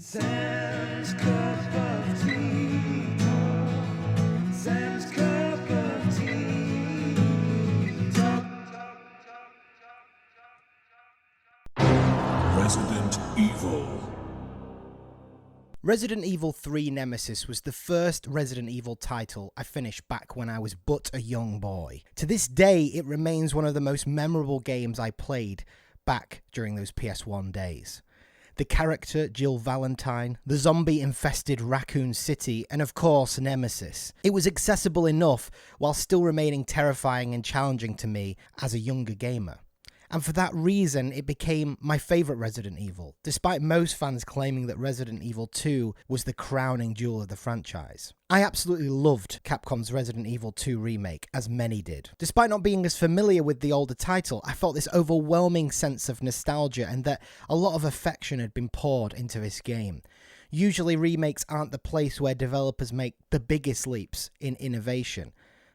Sam's cup of tea. Sam's cup of tea. Resident Evil. Resident Evil 3 Nemesis was the first Resident Evil title I finished back when I was but a young boy. To this day, it remains one of the most memorable games I played back during those PS1 days. The character Jill Valentine, the zombie-infested Raccoon City, and of course Nemesis. It was accessible enough while still remaining terrifying and challenging to me as a younger gamer. And for that reason, it became my favourite Resident Evil, despite most fans claiming that Resident Evil 2 was the crowning jewel of the franchise. I absolutely loved Capcom's Resident Evil 2 remake, as many did. Despite not being as familiar with the older title, I felt this overwhelming sense of nostalgia and that a lot of affection had been poured into this game. Usually remakes aren't the place where developers make the biggest leaps in innovation,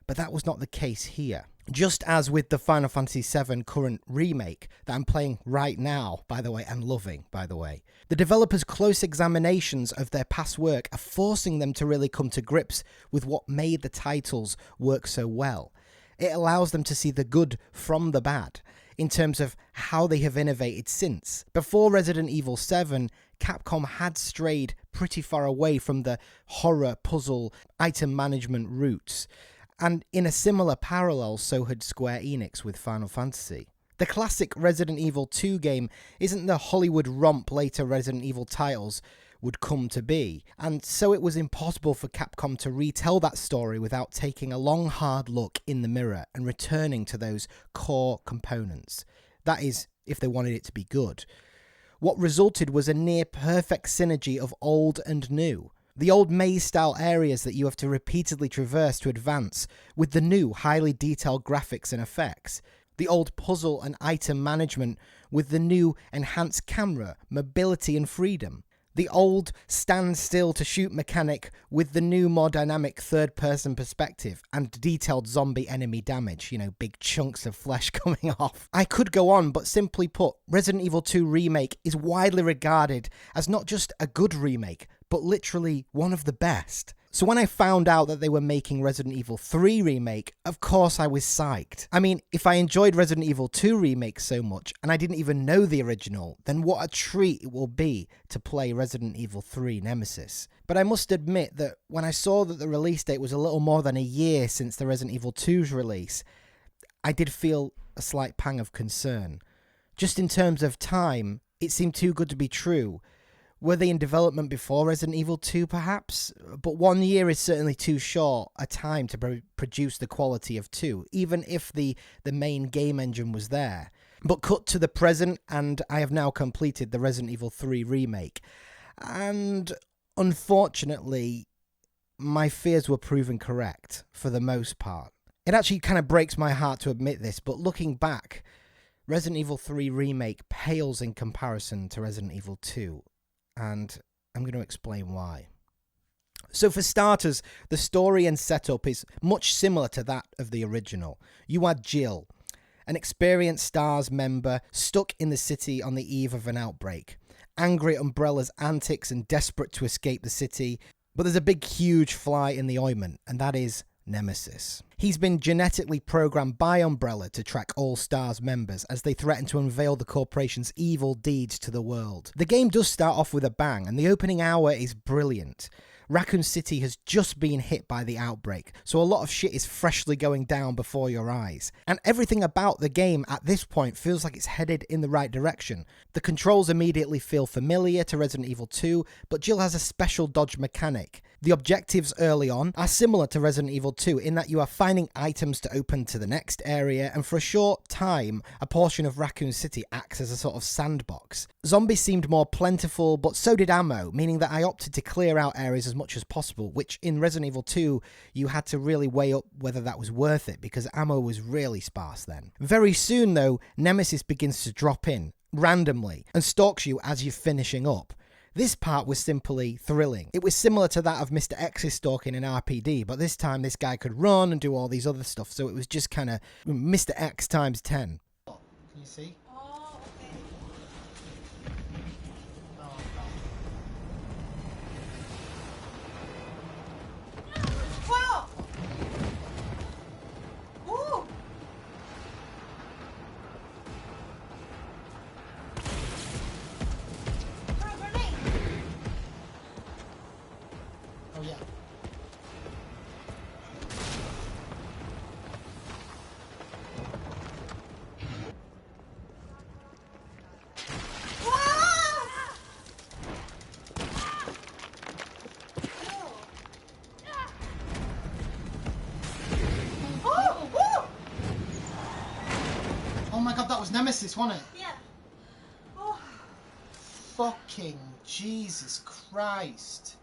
but that was not the case here. Just as with the Final Fantasy VII current remake that I'm playing right now, by the way, and loving, by the way, the developers' close examinations of their past work are forcing them to really come to grips with what made the titles work so well. It allows them to see the good from the bad, in terms of how they have innovated since. Before Resident Evil 7, Capcom had strayed pretty far away from the horror, puzzle, item management roots. And in a similar parallel, so had Square Enix with Final Fantasy. The classic Resident Evil 2 game isn't the Hollywood romp later Resident Evil titles would come to be, and so it was impossible for Capcom to retell that story without taking a long hard look in the mirror and returning to those core components. That is, if they wanted it to be good. What resulted was a near perfect synergy of old and new. The old maze-style areas that you have to repeatedly traverse to advance, with the new, highly detailed graphics and effects. The old puzzle and item management, with the new enhanced camera, mobility and freedom. The old stand still to shoot mechanic, with the new, more dynamic third-person perspective and detailed zombie enemy damage, big chunks of flesh coming off. I could go on, but simply put, Resident Evil 2 Remake is widely regarded as not just a good remake, but literally one of the best. So when I found out that they were making Resident Evil 3 Remake, of course I was psyched. I mean, if I enjoyed Resident Evil 2 Remake so much, and I didn't even know the original, then what a treat it will be to play Resident Evil 3 Nemesis. But I must admit that when I saw that the release date was a little more than a year since the Resident Evil 2's release, I did feel a slight pang of concern. Just in terms of time, it seemed too good to be true. Were they in development before Resident Evil 2, perhaps? But 1 year is certainly too short a time to produce the quality of 2, even if the main game engine was there. But cut to the present, and I have now completed the Resident Evil 3 Remake. And unfortunately, my fears were proven correct, for the most part. It actually kind of breaks my heart to admit this, but looking back, Resident Evil 3 Remake pales in comparison to Resident Evil 2. And I'm going to explain why. So for starters, the story and setup is much similar to that of the original. You are Jill, an experienced STARS member stuck in the city on the eve of an outbreak, angry at Umbrella's antics and desperate to escape the city, but there's a big huge fly in the ointment, and that is Nemesis. He's been genetically programmed by Umbrella to track all STARS members as they threaten to unveil the corporation's evil deeds to the world. The game does start off with a bang, and the opening hour is brilliant. Raccoon City has just been hit by the outbreak, so a lot of shit is freshly going down before your eyes. And everything about the game at this point feels like it's headed in the right direction. The controls immediately feel familiar to Resident Evil 2, but Jill has a special dodge mechanic. The objectives early on are similar to Resident Evil 2 in that you are finding items to open to the next area, and for a short time, a portion of Raccoon City acts as a sort of sandbox. Zombies seemed more plentiful, but so did ammo, meaning that I opted to clear out areas as much as possible, which in Resident Evil 2, you had to really weigh up whether that was worth it, because ammo was really sparse then. Very soon, though, Nemesis begins to drop in, randomly, and stalks you as you're finishing up. This part was simply thrilling. It was similar to that of Mr. X's stalking in RPD, but this time this guy could run and do all these other stuff, so it was just kind of Mr. X times 10. Can you see? Oh, okay. Oh, Nemesis, wasn't it? Yeah. Oh. Fucking Jesus Christ.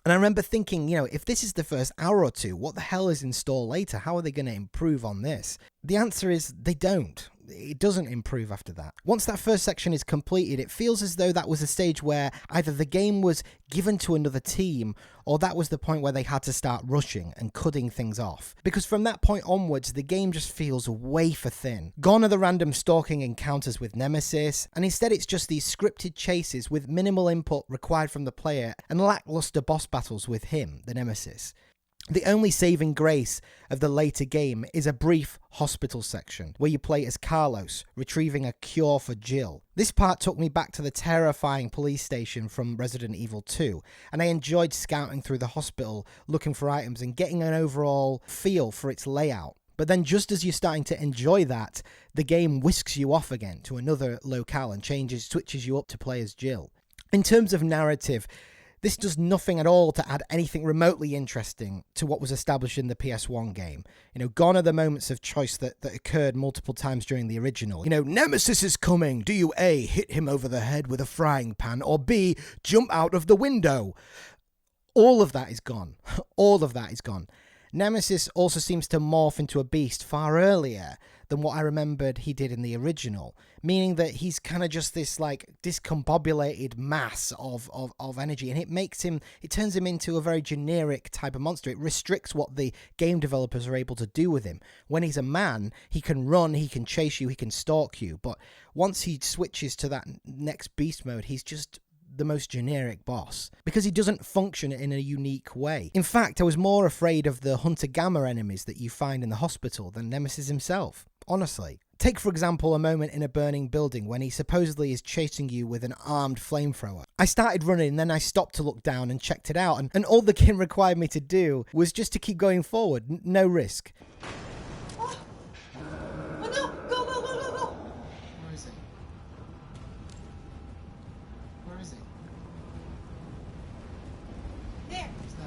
And I remember thinking, if this is the first hour or two, what the hell is in store later? How are they going to improve on this? The answer is they don't. It doesn't improve after that. Once that first section is completed, it feels as though that was a stage where either the game was given to another team, or that was the point where they had to start rushing and cutting things off. Because from that point onwards, the game just feels wafer thin. Gone are the random stalking encounters with Nemesis, and instead it's just these scripted chases with minimal input required from the player and lackluster boss battles with him, the Nemesis. The only saving grace of the later game is a brief hospital section where you play as Carlos, retrieving a cure for Jill. This part took me back to the terrifying police station from Resident Evil 2, and I enjoyed scouting through the hospital, looking for items and getting an overall feel for its layout. But then just as you're starting to enjoy that, the game whisks you off again to another locale and switches you up to play as Jill. In terms of narrative, this does nothing at all to add anything remotely interesting to what was established in the PS1 game. Gone are the moments of choice that occurred multiple times during the original. Nemesis is coming. Do you A, hit him over the head with a frying pan, or B, jump out of the window? All of that is gone. All of that is gone. Nemesis also seems to morph into a beast far earlier than what I remembered he did in the original, meaning that he's kind of just this discombobulated mass of energy, and it turns him into a very generic type of monster. It restricts what the game developers are able to do with him. When he's a man, he can run, he can chase you, he can stalk you, but once he switches to that next beast mode, he's just the most generic boss, because he doesn't function in a unique way. In fact, I was more afraid of the Hunter Gamma enemies that you find in the hospital than Nemesis himself, honestly. Take, for example, a moment in a burning building when he supposedly is chasing you with an armed flamethrower. I started running, and then I stopped to look down and checked it out, and all the game required me to do was just to keep going forward, no risk. Oh. Oh no! Go, go, go, go, go! Where is it? Where is it? There. What's that?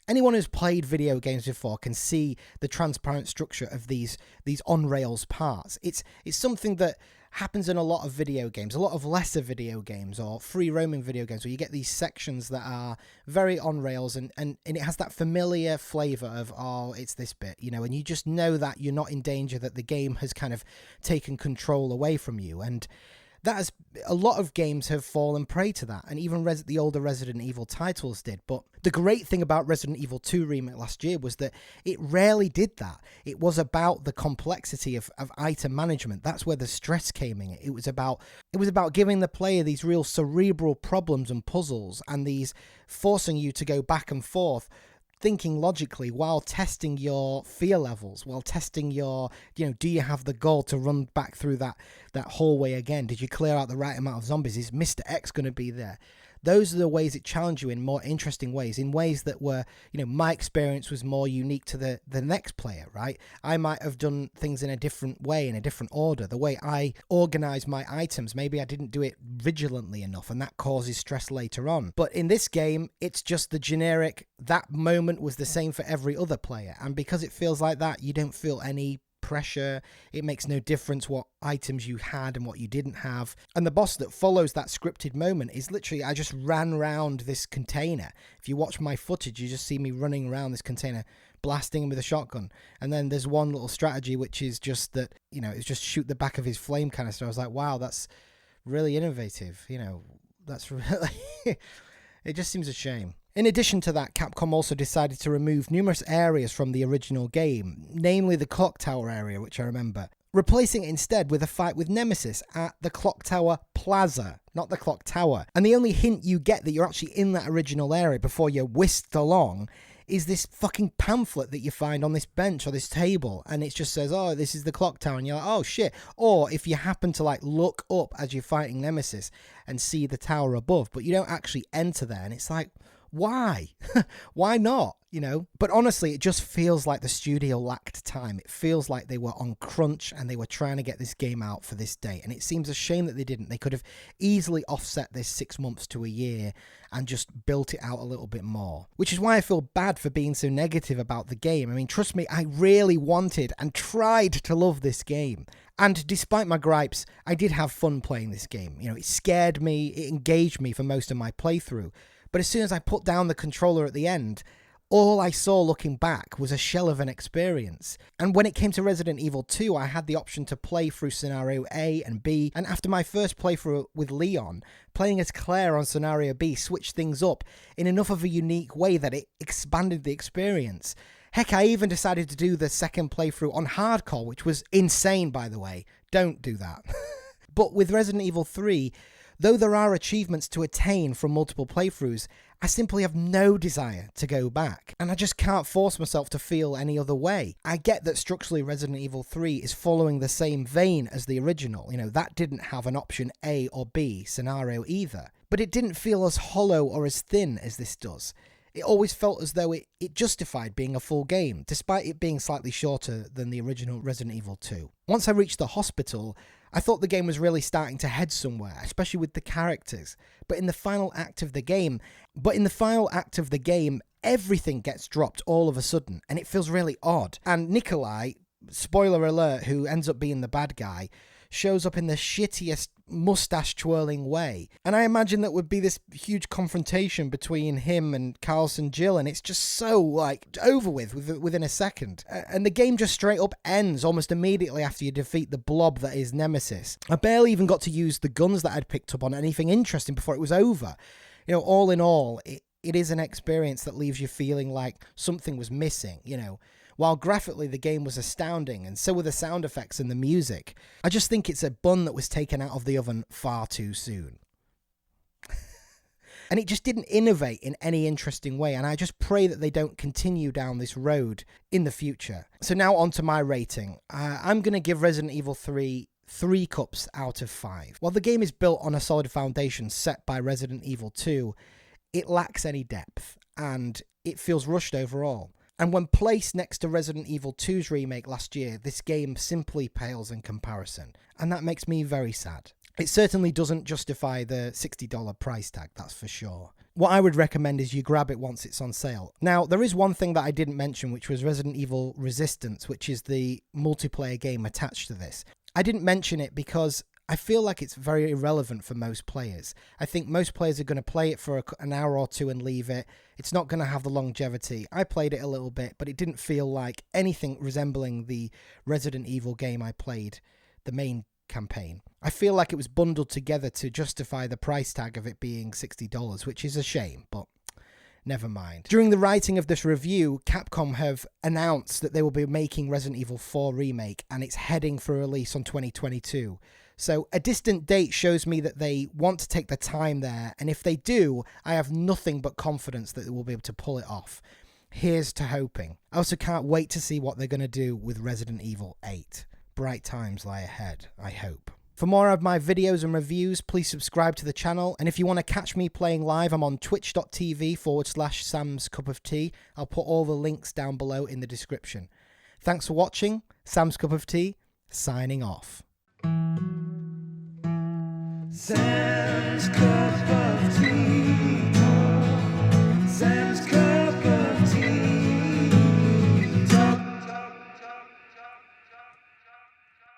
Anyone who's played video games before can see the transparent structure of these on-rails parts. It's something that happens in a lot of video games, a lot of lesser video games or free-roaming video games, where you get these sections that are very on-rails and it has that familiar flavour of, oh, it's this bit, and you just know that you're not in danger, that the game has kind of taken control away from you. And a lot of games have fallen prey to that, and even the older Resident Evil titles did. But the great thing about Resident Evil 2 Remake last year was that it rarely did that. It was about the complexity of item management. That's where the stress came in. It was about giving the player these real cerebral problems and puzzles, and these forcing you to go back and forth, thinking logically while testing your fear levels, while testing your, do you have the goal to run back through that hallway again? Did you clear out the right amount of zombies? Is Mr. X going to be there? Those are the ways it challenged you in more interesting ways, in ways that were, my experience was more unique to the next player, right? I might have done things in a different way, in a different order. The way I organize my items, maybe I didn't do it vigilantly enough, and that causes stress later on. But in this game, it's just the generic, that moment was the same for every other player. And because it feels like that, you don't feel any pressure. It makes no difference what items you had and what you didn't have. And the boss that follows that scripted moment is literally, I just ran around this container. If you watch my footage, you just see me running around this container, blasting him with a shotgun. And then there's one little strategy, which is just that, it's just shoot the back of his flame canister. I was like, wow, that's really innovative. That's really, it just seems a shame. In addition to that, Capcom also decided to remove numerous areas from the original game, namely the Clock Tower area, which I remember, replacing it instead with a fight with Nemesis at the Clock Tower Plaza, not the Clock Tower. And the only hint you get that you're actually in that original area before you're whisked along is this fucking pamphlet that you find on this bench or this table, and it just says, oh, this is the Clock Tower, and you're like, oh shit. Or if you happen to look up as you're fighting Nemesis and see the tower above, but you don't actually enter there, and it's like, Why? Why not? You know? But honestly, it just feels like the studio lacked time. It feels like they were on crunch and they were trying to get this game out for this date. And it seems a shame that they didn't. They could have easily offset this 6 months to a year and just built it out a little bit more. Which is why I feel bad for being so negative about the game. I mean, trust me, I really wanted and tried to love this game. And despite my gripes, I did have fun playing this game. You know, it scared me, it engaged me for most of my playthrough. But as soon as I put down the controller at the end, all I saw looking back was a shell of an experience. And when it came to Resident Evil 2, I had the option to play through scenario A and B, and after my first playthrough with Leon, playing as Claire on scenario B switched things up in enough of a unique way that it expanded the experience. Heck, I even decided to do the second playthrough on hardcore, which was insane, by the way. Don't do that. But with Resident Evil 3, though there are achievements to attain from multiple playthroughs, I simply have no desire to go back. And I just can't force myself to feel any other way. I get that structurally Resident Evil 3 is following the same vein as the original. You know, that didn't have an option A or B scenario either. But it didn't feel as hollow or as thin as this does. It always felt as though it justified being a full game, despite it being slightly shorter than the original Resident Evil 2. Once I reached the hospital, I thought the game was really starting to head somewhere, especially with the characters. But in the final act of the game, everything gets dropped all of a sudden, and it feels really odd. And Nikolai, spoiler alert, who ends up being the bad guy, shows up in the shittiest mustache twirling way. And I imagine that would be this huge confrontation between him and Carlson Jill, and it's just so, like, over with within a second. And the game just straight up ends almost immediately after you defeat the blob that is Nemesis. I barely even got to use the guns that I'd picked up on anything interesting before it was over. You know, all in all, it is an experience that leaves you feeling like something was missing, you know. While graphically the game was astounding, and so were the sound effects and the music. I just think it's a bun that was taken out of the oven far too soon. And it just didn't innovate in any interesting way, and I just pray that they don't continue down this road in the future. So now on to my rating. I'm going to give Resident Evil 3 3 cups out of 5. While the game is built on a solid foundation set by Resident Evil 2, it lacks any depth, and it feels rushed overall. And when placed next to Resident Evil 2's remake last year, this game simply pales in comparison. And that makes me very sad. It certainly doesn't justify the $60 price tag, that's for sure. What I would recommend is you grab it once it's on sale. Now, there is one thing that I didn't mention, which was Resident Evil Resistance, which is the multiplayer game attached to this. I didn't mention it because I feel like it's very irrelevant for most players. I think most players are going to play it for an hour or two and leave it. It's not going to have the longevity. I played it a little bit, but it didn't feel like anything resembling the Resident Evil game I played, the main campaign. I feel like it was bundled together to justify the price tag of it being $60, which is a shame, but never mind. During the writing of this review, Capcom have announced that they will be making Resident Evil 4 Remake, and it's heading for release on 2022. So a distant date shows me that they want to take the time there, and if they do, I have nothing but confidence that they will be able to pull it off. Here's to hoping. I also can't wait to see what they're going to do with Resident Evil 8. Bright times lie ahead, I hope. For more of my videos and reviews, please subscribe to the channel, and if you want to catch me playing live, I'm on twitch.tv/Sam's Cup of Tea. I'll put all the links down below in the description. Thanks for watching. Sam's Cup of Tea, signing off. Sam